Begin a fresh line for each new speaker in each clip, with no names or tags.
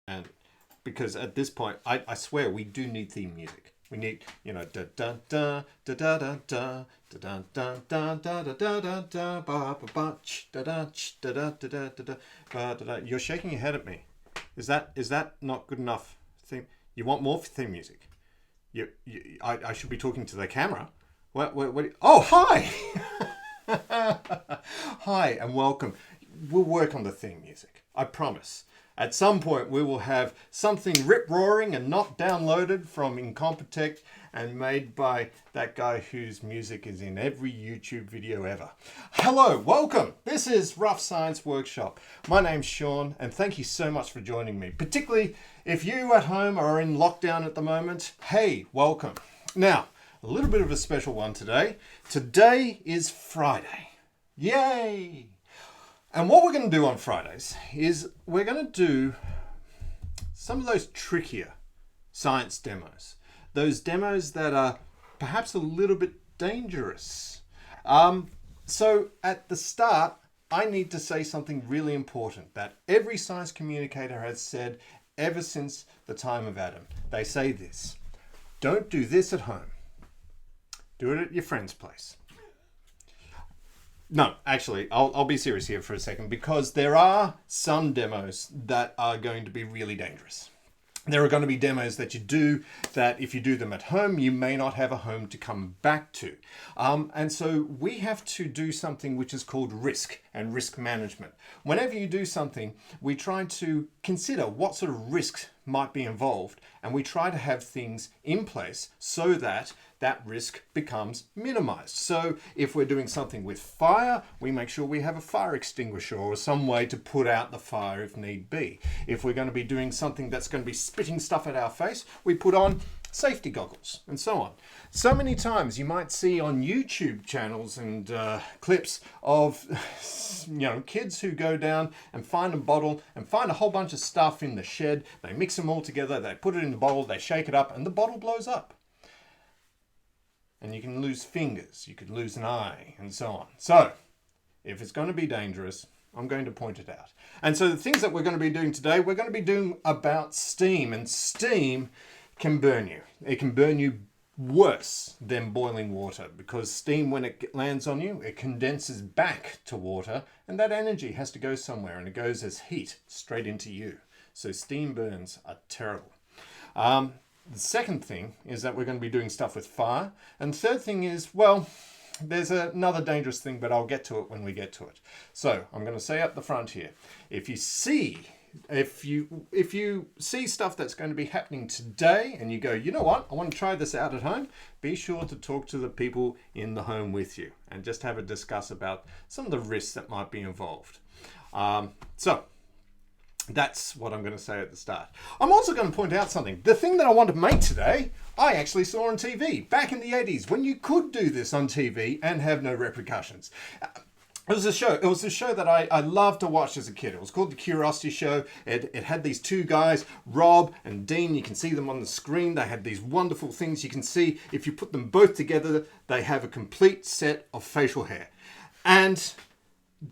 And because at this point, I swear we do need theme music. We need, da da da da da da da da da da da da da da da ba ba ba da da da da da da da da da. You're shaking your head at me. Is that not good enough? Theme? You want more theme music? I should be talking to the camera. What? Oh, hi! Hi and welcome. We'll work on the theme music. I promise. At some point, we will have something rip-roaring and not downloaded from Incompetech and made by that guy whose music is in every YouTube video ever. Hello, welcome. This is Rough Science Workshop. My name's Sean, and thank you so much for joining me. Particularly if you at home are in lockdown at the moment, hey, welcome. Now, a little bit of a special one today. Today is Friday. Yay! And what we're going to do on Fridays is we're going to do some of those trickier science demos. Those demos that are perhaps a little bit dangerous. So at the start, I need to say something really important that every science communicator has said ever since the time of Adam. They say this: don't do this at home. Do it at your friend's place. No, actually, I'll be serious here for a second, because there are some demos that are going to be really dangerous. There are going to be demos that you do that if you do them at home, you may not have a home to come back to. And so we have to do something which is called risk and risk management. Whenever you do something, we try to consider what sort of risks might be involved, and we try to have things in place so that that risk becomes minimized. So if we're doing something with fire, we make sure we have a fire extinguisher or some way to put out the fire if need be. If we're going to be doing something that's going to be spitting stuff at our face, we put on safety goggles and so on. So many times you might see on YouTube channels and clips of kids who go down and find a bottle and find a whole bunch of stuff in the shed. They mix them all together, they put it in the bottle, they shake it up, and the bottle blows up. And you can lose fingers, you could lose an eye, and so on. So, if it's going to be dangerous, I'm going to point it out. And so the things that we're going to be doing today, we're going to be doing about steam. And steam can burn you. It can burn you worse than boiling water, because steam, when it lands on you, it condenses back to water, and that energy has to go somewhere, and it goes as heat straight into you. So steam burns are terrible. The second thing is that we're going to be doing stuff with fire. And the third thing is, well, there's another dangerous thing, but I'll get to it when we get to it. So I'm going to say up the front here, if you see stuff that's going to be happening today and you go, you know what, I want to try this out at home, be sure to talk to the people in the home with you and just have a discuss about some of the risks that might be involved. So that's what I'm going to say at the start. I'm also going to point out something. The thing that I want to make today, I actually saw on TV back in the 80s, when you could do this on TV and have no repercussions. It was a show that I loved to watch as a kid. It was called The Curiosity Show. It had these two guys, Rob and Dean. You can see them on the screen. They had these wonderful things. You can see if you put them both together, they have a complete set of facial hair. And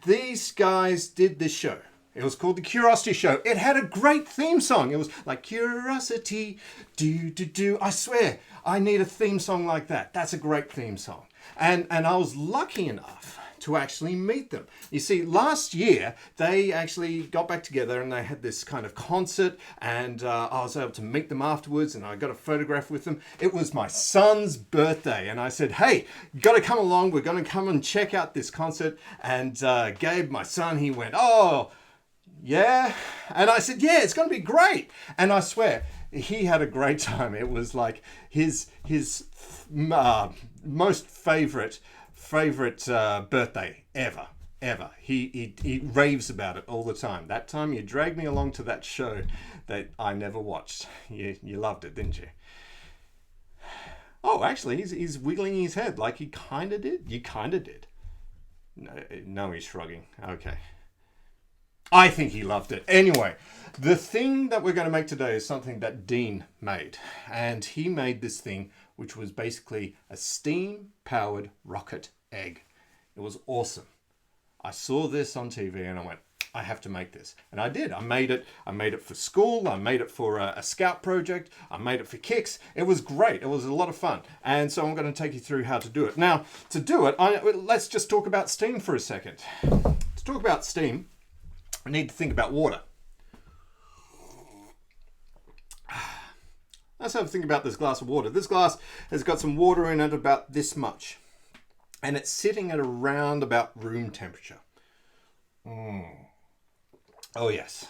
these guys did this show. It was called The Curiosity Show. It had a great theme song. It was like, curiosity, do, do, do. I swear, I need a theme song like that. That's a great theme song. And I was lucky enough to actually meet them. You see, last year, they actually got back together and they had this kind of concert, and I was able to meet them afterwards, and I got a photograph with them. It was my son's birthday, and I said, hey, you got to come along. We're going to come and check out this concert. And Gabe, my son, he went, oh, yeah. And I said, yeah, it's going to be great. And I swear, he had a great time. It was like his most favorite birthday ever. He raves about it all the time. That time you dragged me along to that show that I never watched. You loved it, didn't you? Oh, actually, he's wiggling his head like he kind of did. You kind of did. No, he's shrugging. Okay. I think he loved it. Anyway, the thing that we're going to make today is something that Dean made. And he made this thing, which was basically a steam-powered rocket egg. It was awesome. I saw this on TV and I went, I have to make this. And I did. I made it for school. I made it for a scout project. I made it for kicks. It was great. It was a lot of fun. And so I'm going to take you through how to do it. Now, to do it, let's just talk about steam for a second. To talk about steam, I need to think about water. Let's have a think about this glass of water. This glass has got some water in it about this much. And it's sitting at around about room temperature. Oh yes,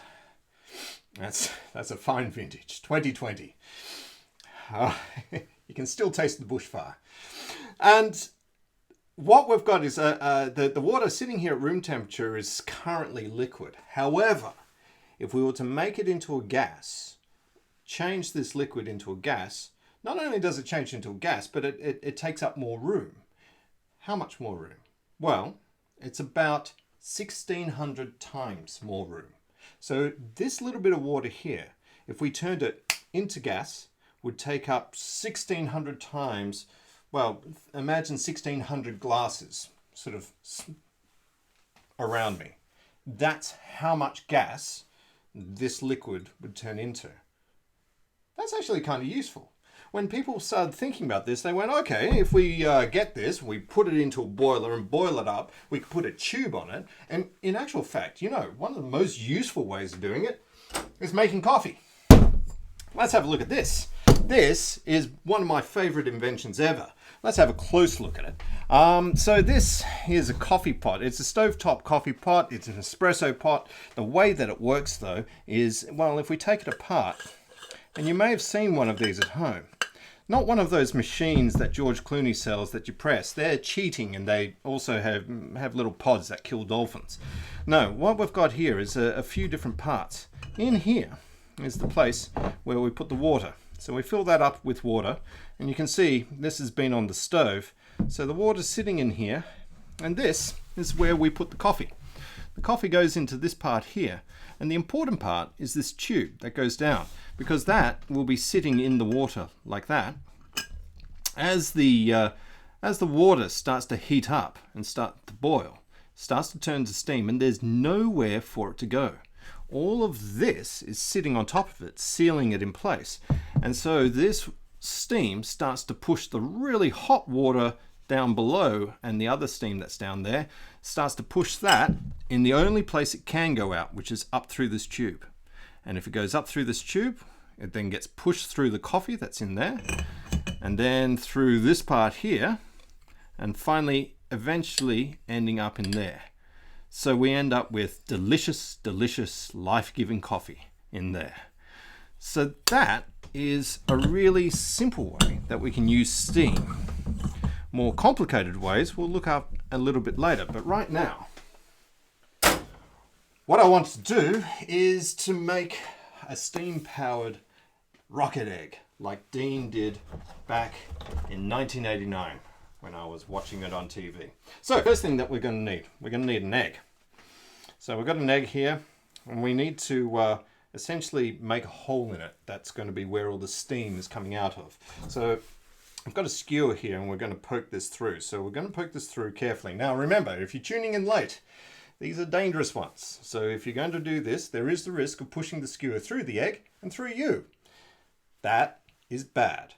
that's a fine vintage, 2020. You can still taste the bushfire. And what we've got is the water sitting here at room temperature is currently liquid. However, if we were to make it into a gas, change this liquid into a gas, not only does it change into a gas, but it takes up more room. How much more room? Well, it's about 1,600 times more room. So this little bit of water here, if we turned it into gas, would take up 1,600 times, well, imagine 1,600 glasses sort of around me. That's how much gas this liquid would turn into. That's actually kind of useful. When people started thinking about this, they went, okay, if we get this, we put it into a boiler and boil it up, we could put a tube on it. And in actual fact, one of the most useful ways of doing it is making coffee. Let's have a look at this. This is one of my favorite inventions ever. Let's have a close look at it. So this is a coffee pot. It's a stovetop coffee pot. It's an espresso pot. The way that it works, though, is, well, if we take it apart, and you may have seen one of these at home. Not one of those machines that George Clooney sells that you press. They're cheating, and they also have little pods that kill dolphins. No, what we've got here is a few different parts. In here is the place where we put the water. So we fill that up with water, and you can see this has been on the stove. So the water's sitting in here, and this is where we put the coffee. The coffee goes into this part here, and the important part is this tube that goes down, because that will be sitting in the water like that. As the water starts to heat up and start to boil, starts to turn to steam, and there's nowhere for it to go. All of this is sitting on top of it, sealing it in place. And so this steam starts to push the really hot water down below, and the other steam that's down there starts to push that in the only place it can go out, which is up through this tube. And if it goes up through this tube, it then gets pushed through the coffee that's in there, and then through this part here, and finally eventually ending up in there. So we end up with delicious, delicious, life-giving coffee in there. So that is a really simple way that we can use steam. More complicated ways we'll look up a little bit later, but right now, what I want to do is to make a steam-powered rocket egg like Dean did back in 1989 when I was watching it on TV. So first thing that we're going to need an egg. So we've got an egg here, and we need to essentially make a hole in it. That's going to be where all the steam is coming out of. So I've got a skewer here, and we're going to poke this through. So we're going to poke this through carefully. Now remember, if you're tuning in late, these are dangerous ones. So if you're going to do this, there is the risk of pushing the skewer through the egg and through you. That is bad.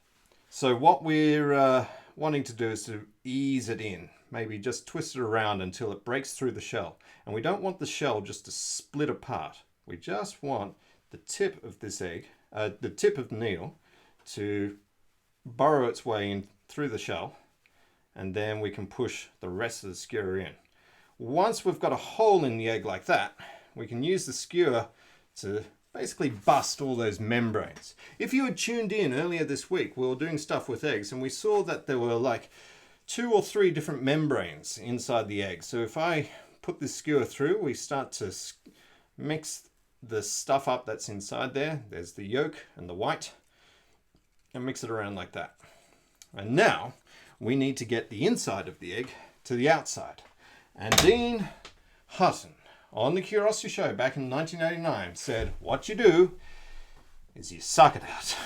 So what we're wanting to do is to ease it in. Maybe just twist it around until it breaks through the shell. And we don't want the shell just to split apart. We just want the tip of this egg, the tip of the needle, to burrow its way in through the shell, and then we can push the rest of the skewer in. Once we've got a hole in the egg like that, we can use the skewer to basically bust all those membranes. If you had tuned in earlier this week, we were doing stuff with eggs, and we saw that there were like 2 or 3 different membranes inside the egg. So if I put this skewer through, we start to mix the stuff up that's inside there. There's the yolk and the white, and mix it around like that. And now we need to get the inside of the egg to the outside. And Dean Hutton on the Curiosity Show back in 1989 said, what you do is you suck it out.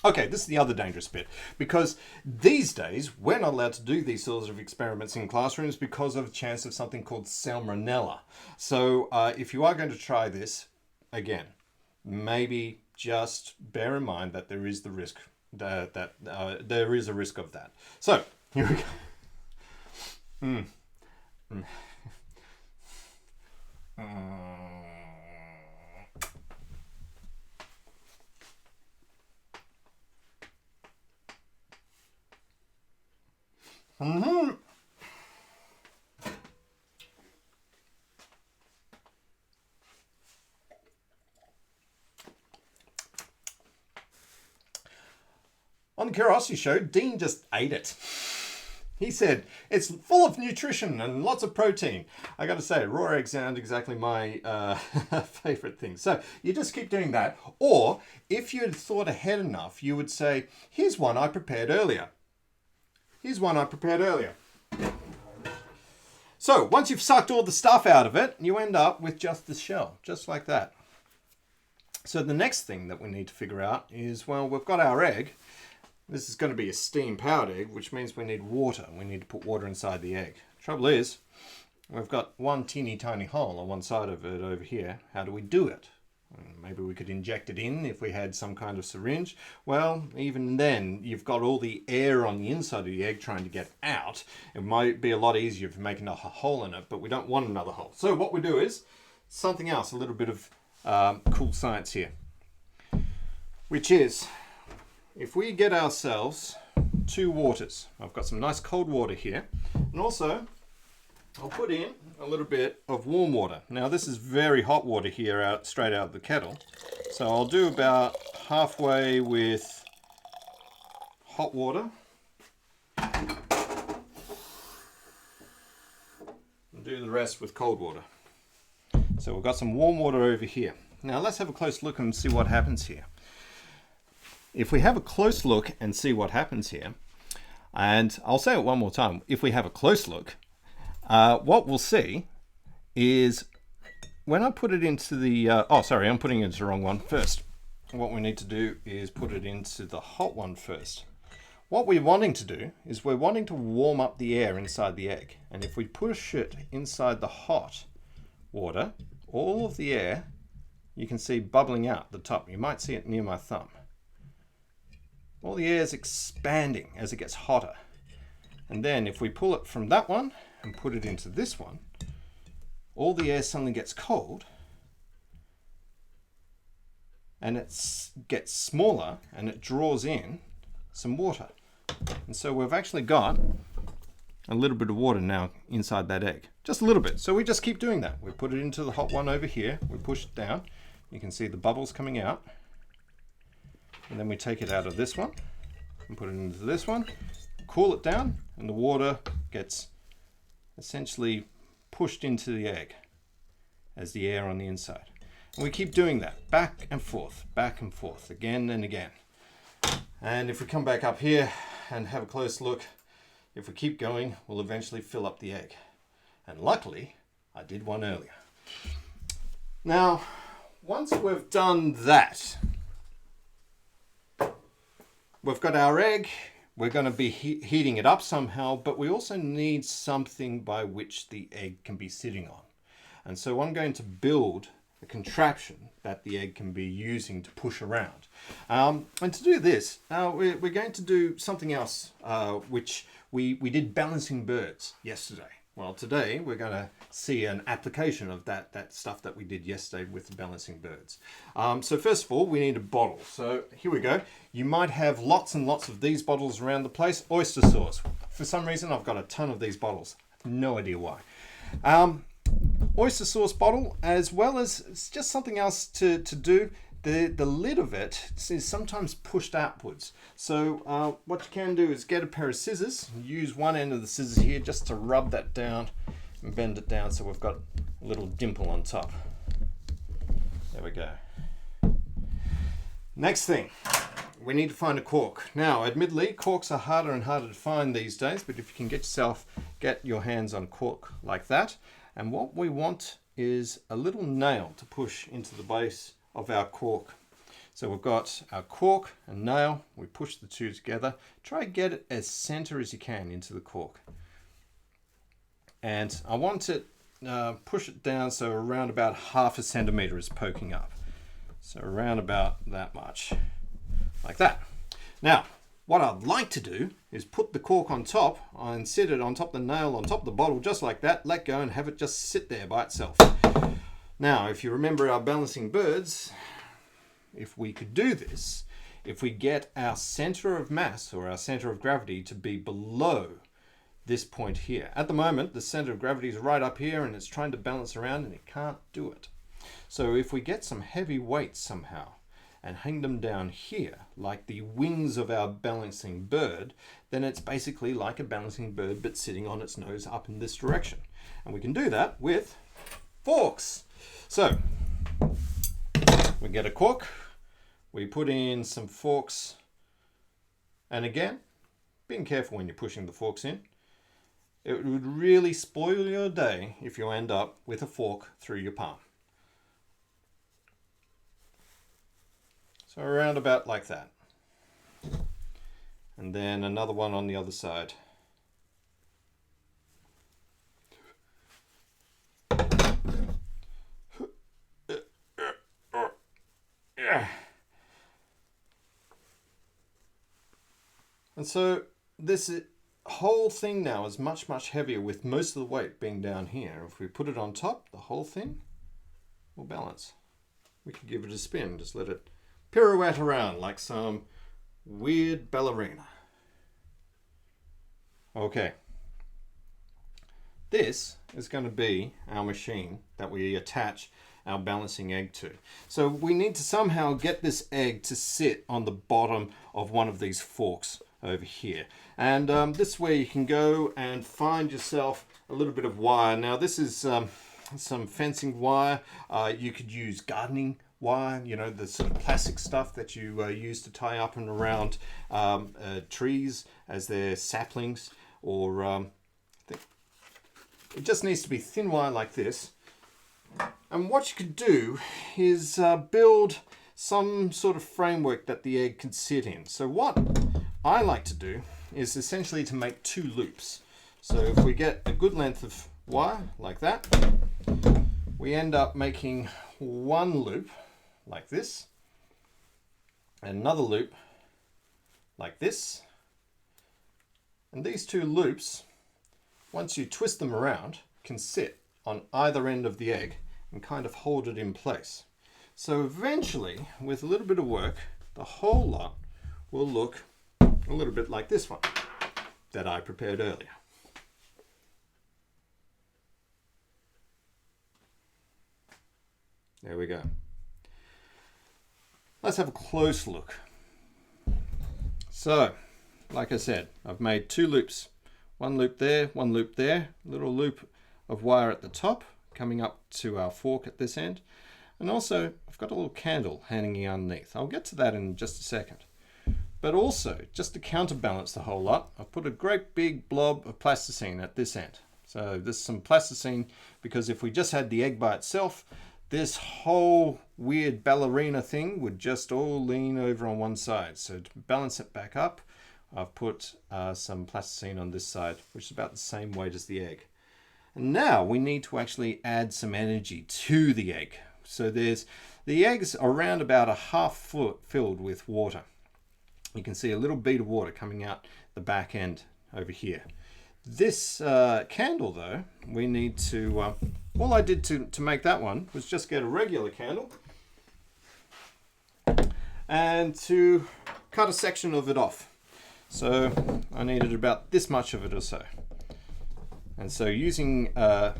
Okay, this is the other dangerous bit, because these days we're not allowed to do these sorts of experiments in classrooms because of a chance of something called salmonella. So if you are going to try this, again, maybe just bear in mind that there is the risk, that there is a risk of that. So, here we go. On the Curiosity Show, Dean just ate it. He said, it's full of nutrition and lots of protein. I got to say, raw eggs aren't exactly my favorite thing. So you just keep doing that. Or if you had thought ahead enough, you would say, here's one I prepared earlier. So once you've sucked all the stuff out of it, you end up with just the shell, just like that. So the next thing that we need to figure out is, well, we've got our egg. This is going to be a steam-powered egg, which means we need water. We need to put water inside the egg. Trouble is, we've got one teeny tiny hole on one side of it over here. How do we do it? Maybe we could inject it in if we had some kind of syringe. Well, even then, you've got all the air on the inside of the egg trying to get out. It might be a lot easier if you make another hole in it, but we don't want another hole. So what we do is something else, a little bit of cool science here, which is, if we get ourselves 2 waters, I've got some nice cold water here, and also I'll put in a little bit of warm water. Now this is very hot water here, straight out of the kettle. So I'll do about halfway with hot water. And do the rest with cold water. So we've got some warm water over here. Now let's have a close look and see what happens here. If we have a close look and see what happens here, and I'll say it one more time, if we have a close look, what we'll see is when I put it into the, I'm putting it into the wrong one first. What we need to do is put it into the hot one first. What we're wanting to do is we're wanting to warm up the air inside the egg. And if we push it inside the hot water, all of the air you can see bubbling out the top. You might see it near my thumb. All the air is expanding as it gets hotter. And then if we pull it from that one and put it into this one, all the air suddenly gets cold and it gets smaller and it draws in some water. And so we've actually got a little bit of water now inside that egg. Just a little bit. So we just keep doing that. We put it into the hot one over here. We push it down. You can see the bubbles coming out. And then we take it out of this one and put it into this one, cool it down, and the water gets essentially pushed into the egg as the air on the inside. And we keep doing that back and forth, again and again. And if we come back up here and have a close look, if we keep going, we'll eventually fill up the egg. And luckily, I did one earlier. Now, once we've done that, we've got our egg. We're going to be heating it up somehow, but we also need something by which the egg can be sitting on. And so I'm going to build a contraption that the egg can be using to push around. And to do this, we're going to do something else, which we did balancing birds yesterday. Well, today we're going to see an application of that stuff that we did yesterday with the balancing birds. So first of all, we need a bottle. So here we go. You might have lots and lots of these bottles around the place. Oyster sauce. For some reason, I've got a ton of these bottles. No idea why. Oyster sauce bottle, as well as it's just something else to do. The lid of it is sometimes pushed outwards. So what you can do is get a pair of scissors, use one end of the scissors here just to rub that down and bend it down so we've got a little dimple on top. There we go. Next thing, we need to find a cork. Now, admittedly, corks are harder and harder to find these days, but if you can get your hands on cork like that. And what we want is a little nail to push into the base of our cork. So we've got our cork and nail. We push the two together. Try to get it as center as you can into the cork. And I want to push it down so around about 1/2 centimeter is poking up. So around about that much, like that. Now, what I'd like to do is put the cork on top and sit it on top of the nail, on top of the bottle, just like that, let go and have it just sit there by itself. Now, if you remember our balancing birds, if we could do this, if we get our center of mass or our center of gravity to be below this point here. At the moment, the center of gravity is right up here and it's trying to balance around and it can't do it. So if we get some heavy weights somehow and hang them down here, like the wings of our balancing bird, then it's basically like a balancing bird but sitting on its nose up in this direction. And we can do that with forks. So we get a cork, we put in some forks, and again, being careful when you're pushing the forks in. It would really spoil your day if you end up with a fork through your palm. So around about like that. And then another one on the other side. And so this whole thing now is much, much heavier with most of the weight being down here. If we put it on top, the whole thing will balance. We could give it a spin, just let it pirouette around like some weird ballerina. Okay. This is going to be our machine that we attach our balancing egg to. So we need to somehow get this egg to sit on the bottom of one of these forks over here. And this is where you can go and find yourself a little bit of wire. Now this is some fencing wire. You could use gardening wire, you know, the sort of plastic stuff that you use to tie up and around trees as they're saplings, or it just needs to be thin wire like this. And what you could do is build some sort of framework that the egg can sit in. So what I like to do is essentially to make 2 loops. So if we get a good length of wire like that, we end up making 1 loop like this, and another loop like this. And these 2 loops, once you twist them around, can sit on either end of the egg and kind of hold it in place. So eventually, with a little bit of work, the whole lot will look a little bit like this one that I prepared earlier. There we go. Let's have a close look. So, like I said, I've made 2 loops. 1 loop there, 1 loop there, little loop of wire at the top coming up to our fork at this end. And also, I've got a little candle hanging underneath. I'll get to that in just a second. But also, just to counterbalance the whole lot, I've put a great big blob of plasticine at this end. So this is some plasticine, because if we just had the egg by itself, this whole weird ballerina thing would just all lean over on one side. So to balance it back up, I've put some plasticine on this side, which is about the same weight as the egg. And now we need to actually add some energy to the egg. So the egg's around about 1/2 foot filled with water. You can see a little bead of water coming out the back end over here. This candle though, we need to, all I did to make that one was just get a regular candle and to cut a section of it off. So I needed about this much of it or so. And so using a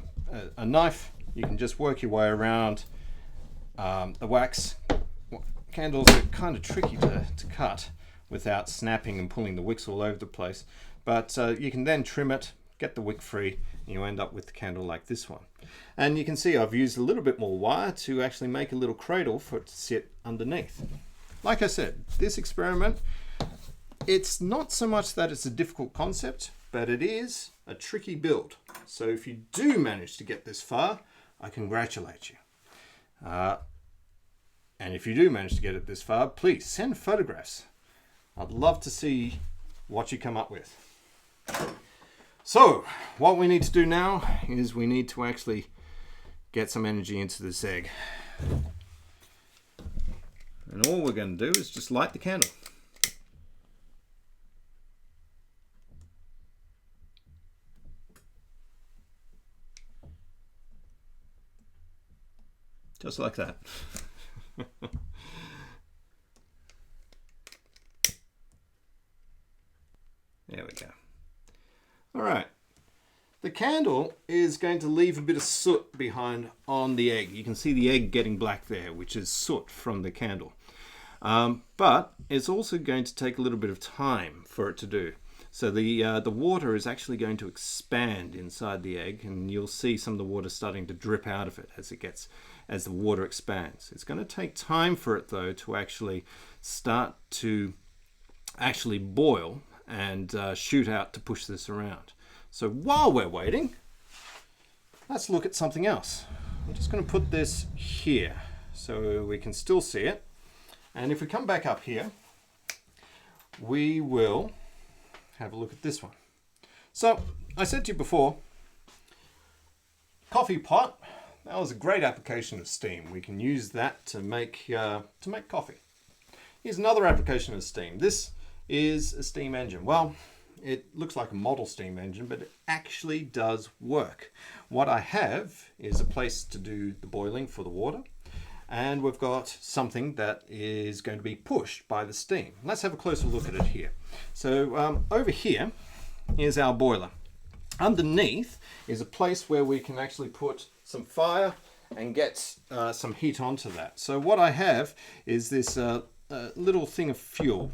knife, you can just work your way around the wax. Candles are kind of tricky to cut without snapping and pulling the wicks all over the place. But you can then trim it, get the wick free, and you end up with the candle like this one. And you can see I've used a little bit more wire to actually make a little cradle for it to sit underneath. Like I said, this experiment, it's not so much that it's a difficult concept, but it is a tricky build. So if you do manage to get this far, I congratulate you. And if you do manage to get it this far, please send photographs. I'd love to see what you come up with. So what we need to do now is we need to actually get some energy into this egg. And all we're going to do is just light the candle. Just like that. There we go. All right. The candle is going to leave a bit of soot behind on the egg. You can see the egg getting black there, which is soot from the candle. But it's also going to take a little bit of time for it to do. So the water is actually going to expand inside the egg, and you'll see some of the water starting to drip out of it as the water expands. It's going to take time for it though to actually start to boil and shoot out to push this around. So while we're waiting, let's look at something else. I'm just going to put this here so we can still see it. And if we come back up here, we will have a look at this one. So I said to you before, coffee pot, that was a great application of steam. We can use that to make coffee. Here's another application of steam. This is a steam engine. Well, it looks like a model steam engine, but it actually does work. What I have is a place to do the boiling for the water, and we've got something that is going to be pushed by the steam. Let's have a closer look at it here. So over here is our boiler. Underneath is a place where we can actually put some fire and get some heat onto that. So what I have is this little thing of fuel.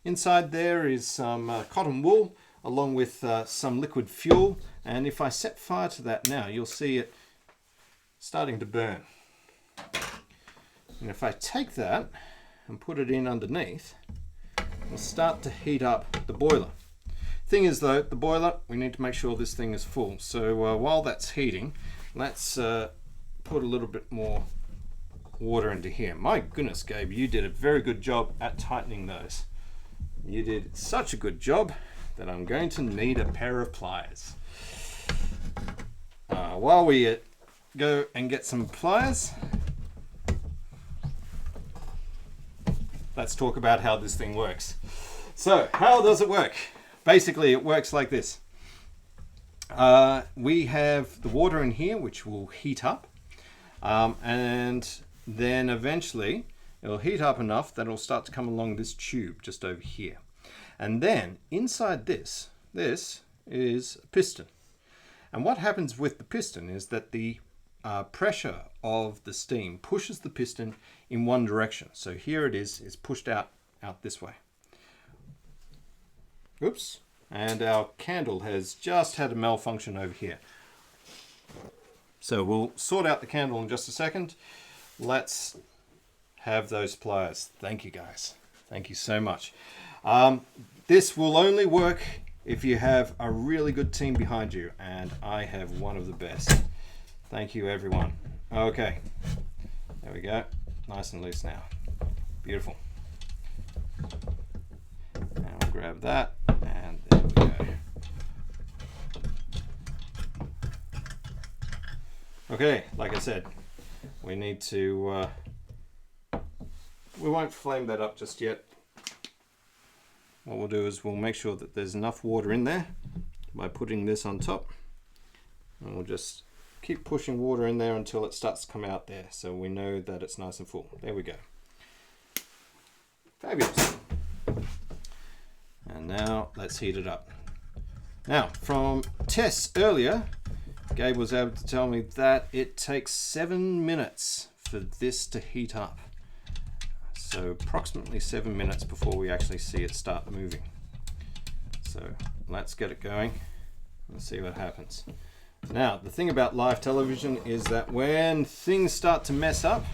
Inside there is some cotton wool along with some liquid fuel, and if I set fire to that now, you'll see it starting to burn. And if I take that and put it in underneath, we'll start to heat up the boiler. Thing is though, the boiler, we need to make sure this thing is full. So while that's heating, let's put a little bit more water into here. My goodness, Gabe, you did a very good job at tightening those. You did such a good job that I'm going to need a pair of pliers. While we go and get some pliers, let's talk about how this thing works. So, how does it work? Basically, it works like this. We have the water in here, which will heat up, and then eventually it'll heat up enough that it'll start to come along this tube just over here. And then inside this is a piston. And what happens with the piston is that the pressure of the steam pushes the piston in one direction. So here it is, it's pushed out this way. Oops. And our candle has just had a malfunction over here. So we'll sort out the candle in just a second. Let's have those pliers. Thank you guys. Thank you so much. This will only work if you have a really good team behind you, and I have one of the best. Thank you everyone. Okay, there we go. Nice and loose now. Beautiful. Now we'll grab that, and there we go. Okay, like I said, we need to we won't flame that up just yet. What we'll do is we'll make sure that there's enough water in there by putting this on top, and we'll just keep pushing water in there until it starts to come out there, so we know that it's nice and full. There we go. Fabulous. And now let's heat it up. Now, from tests earlier, Gabe was able to tell me that it takes 7 minutes for this to heat up. So approximately 7 minutes before we actually see it start moving. So let's get it going and see what happens. Now, the thing about live television is that when things start to mess up,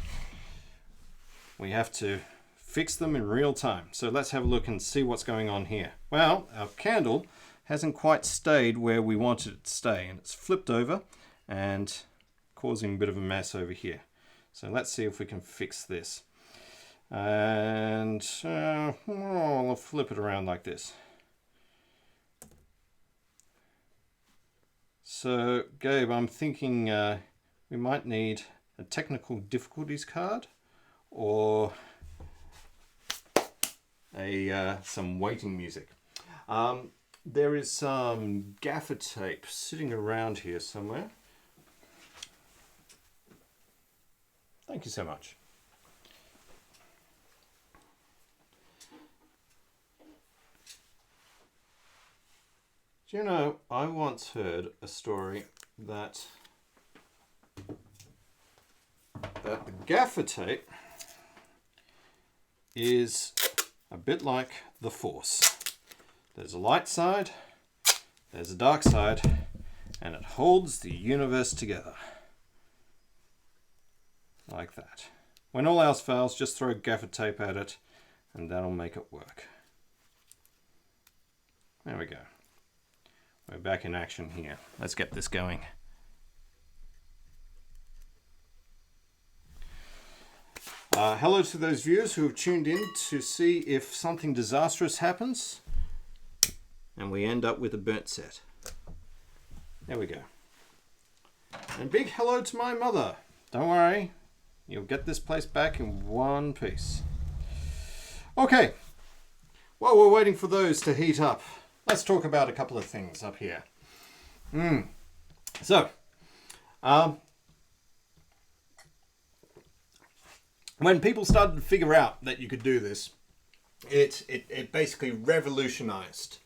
we have to fix them in real time. So let's have a look and see what's going on here. Well, our candle hasn't quite stayed where we wanted it to stay, and it's flipped over and causing a bit of a mess over here. So let's see if we can fix this. And I'll flip it around like this. So, Gabe, I'm thinking we might need a technical difficulties card or some waiting music. There is some gaffer tape sitting around here somewhere. Thank you so much. Do you know, I once heard a story that the gaffer tape is a bit like the Force. There's a light side, there's a dark side, and it holds the universe together. Like that. When all else fails, just throw gaffer tape at it, and that'll make it work. There we go. We're back in action here. Let's get this going. Hello to those viewers who have tuned in to see if something disastrous happens and we end up with a burnt set. There we go. And big hello to my mother. Don't worry, you'll get this place back in one piece. Okay, while we're waiting for those to heat up, let's talk about a couple of things up here. So, when people started to figure out that you could do this, it basically revolutionized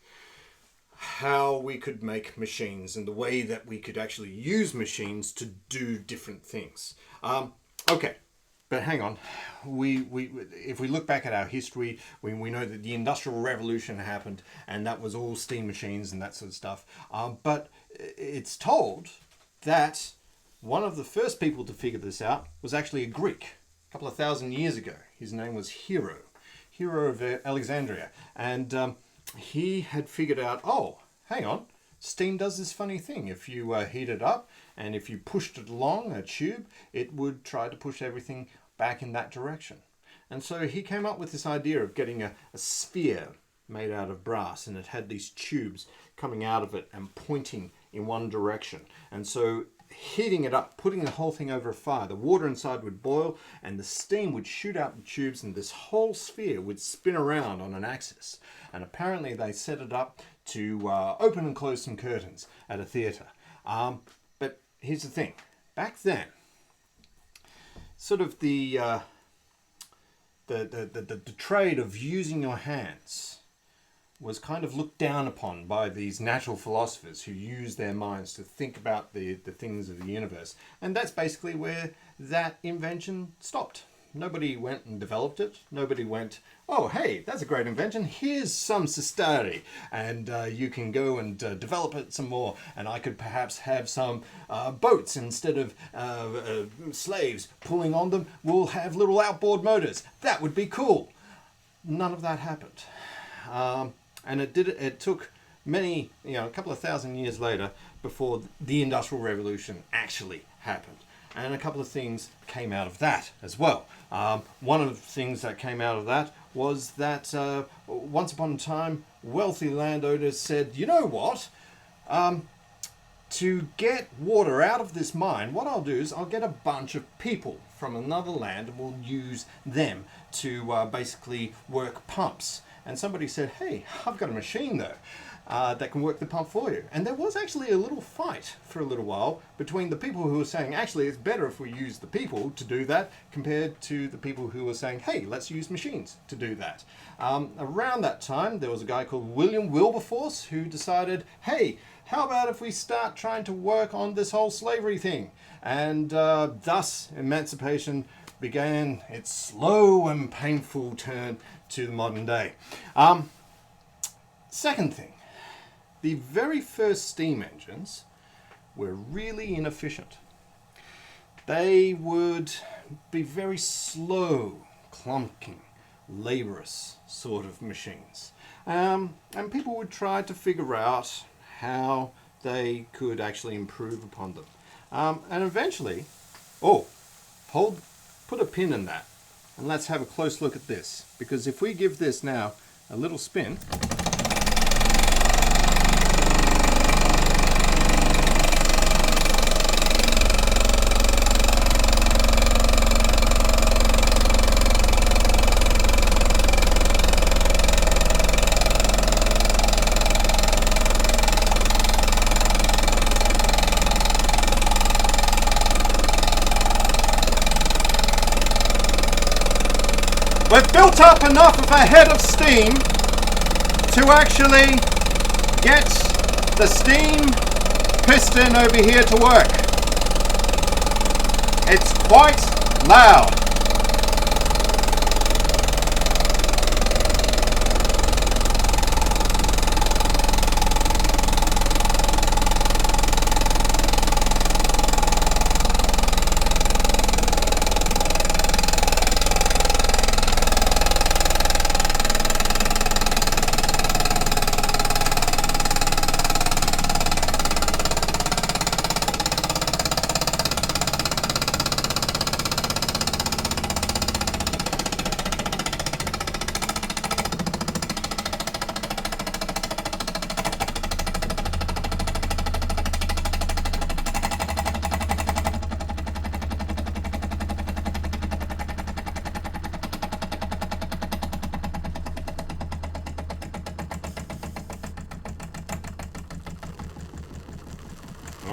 how we could make machines and the way that we could actually use machines to do different things. Okay. But hang on, if we look back at our history, we know that the Industrial Revolution happened, and that was all steam machines and that sort of stuff. But it's told that one of the first people to figure this out was actually a Greek, a couple of thousand years ago. His name was Hero of Alexandria. And he had figured out, oh, hang on, steam does this funny thing. If you heat it up and if you pushed it along a tube, it would try to push everything back in that direction. And so he came up with this idea of getting a sphere made out of brass, and it had these tubes coming out of it and pointing in one direction. And so heating it up, putting the whole thing over a fire, the water inside would boil and the steam would shoot out the tubes, and this whole sphere would spin around on an axis. And apparently they set it up to open and close some curtains at a theatre. But here's the thing. Back then, sort of the trade of using your hands was kind of looked down upon by these natural philosophers who use their minds to think about the things of the universe. And that's basically where that invention stopped. Nobody went and developed it. Nobody went, oh, hey, that's a great invention. Here's some cestari, and you can go and develop it some more. And I could perhaps have some boats instead of slaves pulling on them. We'll have little outboard motors. That would be cool. None of that happened. And it took many, a couple of thousand years later before the Industrial Revolution actually happened. And a couple of things came out of that as well. One of the things that came out of that was that once upon a time, wealthy landowners said, you know what? To get water out of this mine, what I'll do is I'll get a bunch of people from another land and we'll use them to basically work pumps. And somebody said, hey, I've got a machine though. That can work the pump for you. And there was actually a little fight for a little while between the people who were saying, actually, it's better if we use the people to do that, compared to the people who were saying, hey, let's use machines to do that. Around that time, there was a guy called William Wilberforce who decided, hey, how about if we start trying to work on this whole slavery thing? And thus, emancipation began its slow and painful turn to the modern day. Second thing. The very first steam engines were really inefficient. They would be very slow, clunking, laborious sort of machines. And people would try to figure out how they could actually improve upon them. And eventually, put a pin in that. And let's have a close look at this, because if we give this now a little spin, we've built up enough of a head of steam to actually get the steam piston over here to work. It's quite loud.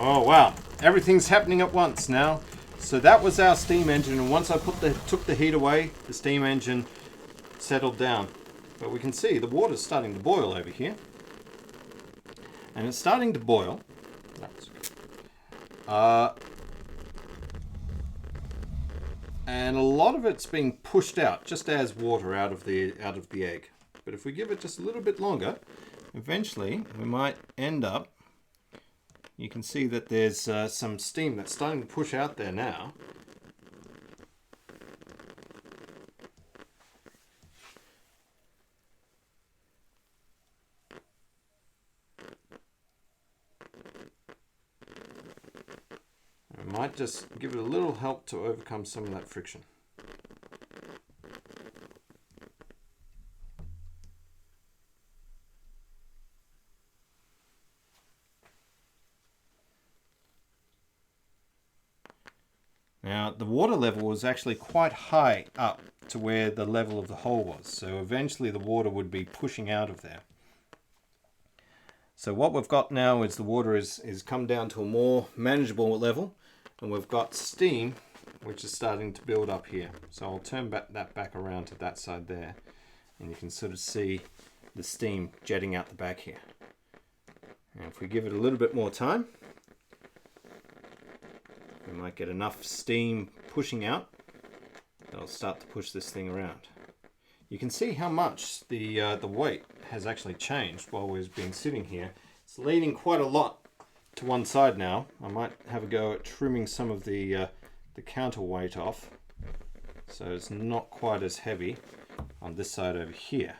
Oh wow, everything's happening at once now. So that was our steam engine, and once I took the heat away, the steam engine settled down. But we can see the water's starting to boil over here. And it's starting to boil. And a lot of it's being pushed out, just as water out of the egg. But if we give it just a little bit longer, eventually we might end up. You can see that there's some steam that's starting to push out there now. I might just give it a little help to overcome some of that friction. Now, the water level was actually quite high up to where the level of the hole was, so eventually the water would be pushing out of there. So what we've got now is the water is come down to a more manageable level, and we've got steam which is starting to build up here. So I'll turn that back around to that side there, and you can sort of see the steam jetting out the back here. And if we give it a little bit more time, we might get enough steam pushing out that'll start to push this thing around. You can see how much the weight has actually changed while we've been sitting here. It's leaning quite a lot to one side now. I might have a go at trimming some of the counterweight off, so it's not quite as heavy on this side over here.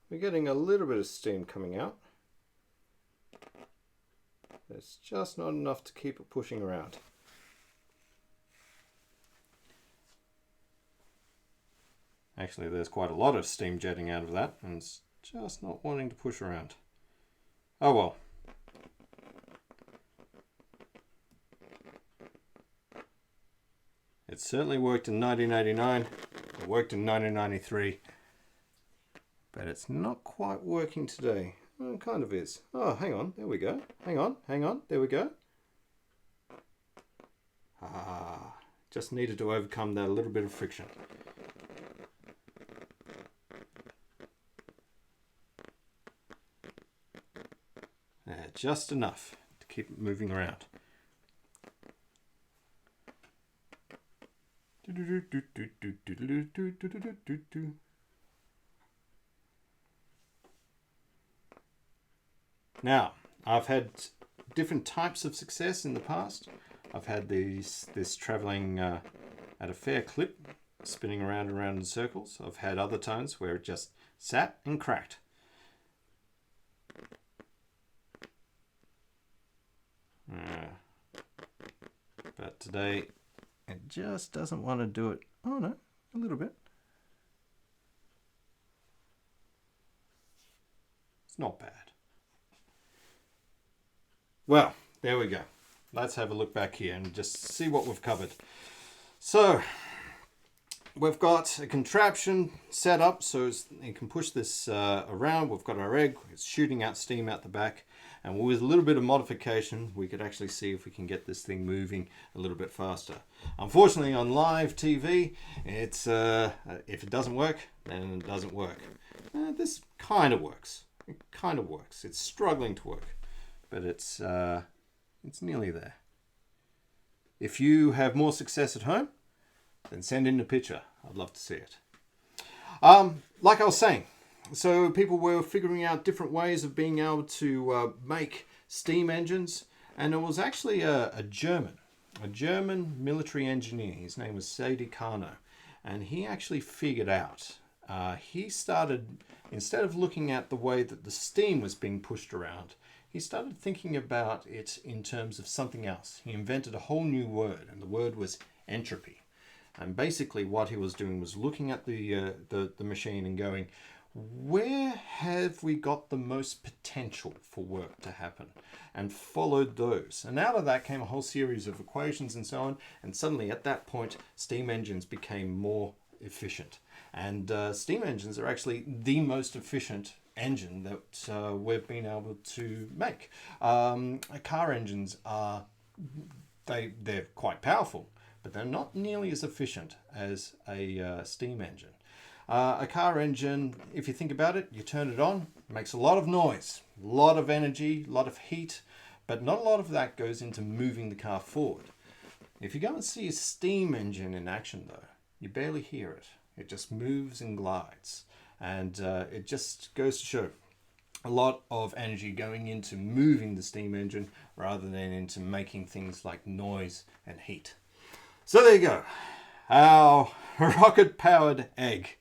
We're getting a little bit of steam coming out. It's just not enough to keep it pushing around. Actually, there's quite a lot of steam jetting out of that, and it's just not wanting to push around. Oh well. It certainly worked in 1989. It worked in 1993. But it's not quite working today. Well, it kind of is. Oh, hang on. There we go. Hang on. There we go. Just needed to overcome that little bit of friction. Just enough to keep it moving around. Now, I've had different types of success in the past. I've had this traveling at a fair clip, spinning around and around in circles. I've had other times where it just sat and cracked. But today, it just doesn't want to do it. Oh no, a little bit. It's not bad. Well, there we go. Let's have a look back here and just see what we've covered. So, we've got a contraption set up so you can push this around. We've got our egg. It's shooting out steam out the back. And with a little bit of modification, we could actually see if we can get this thing moving a little bit faster. Unfortunately, on live TV, it's if it doesn't work, then it doesn't work. This kind of works. It kind of works. It's struggling to work, but it's nearly there. If you have more success at home, then send in a picture. I'd love to see it. Like I was saying, so people were figuring out different ways of being able to make steam engines, and it was actually a German military engineer. His name was Sadie Carno, and he actually figured out. He started, instead of looking at the way that the steam was being pushed around, he started thinking about it in terms of something else. He invented a whole new word, and the word was entropy. And basically what he was doing was looking at the machine and going, where have we got the most potential for work to happen? And followed those. And out of that came a whole series of equations and so on. And suddenly at that point, steam engines became more efficient. And steam engines are actually the most efficient engine that we've been able to make. Car engines they're quite powerful, but they're not nearly as efficient as a steam engine. A car engine, if you think about it, you turn it on, it makes a lot of noise, a lot of energy, a lot of heat, but not a lot of that goes into moving the car forward. If you go and see a steam engine in action though, you barely hear it. It just moves and glides. And it just goes to show a lot of energy going into moving the steam engine rather than into making things like noise and heat. So there you go, our rocket-powered egg.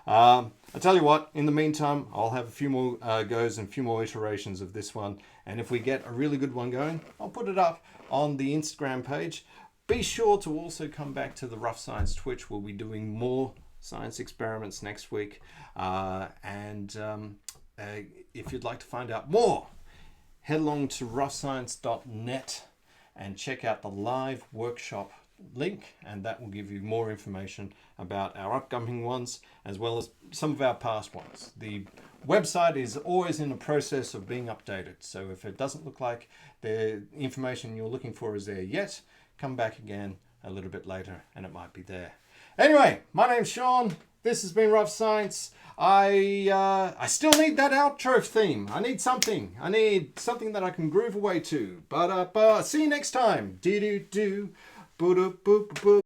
I tell you what, in the meantime, I'll have a few more goes and a few more iterations of this one. And if we get a really good one going, I'll put it up on the Instagram page. Be sure to also come back to the Rough Science Twitch. We'll be doing more science experiments next week. If you'd like to find out more, head along to roughscience.net and check out the live workshop link, and that will give you more information about our upcoming ones as well as some of our past ones. The website is always in the process of being updated, so if it doesn't look like the information you're looking for is there yet, come back again a little bit later and it might be there. Anyway, my name's Sean. This has been Rough Science. I still need that outro theme. I need something. That I can groove away to. But see you next time. Do do do. Boo-doo-boo-boo-boo.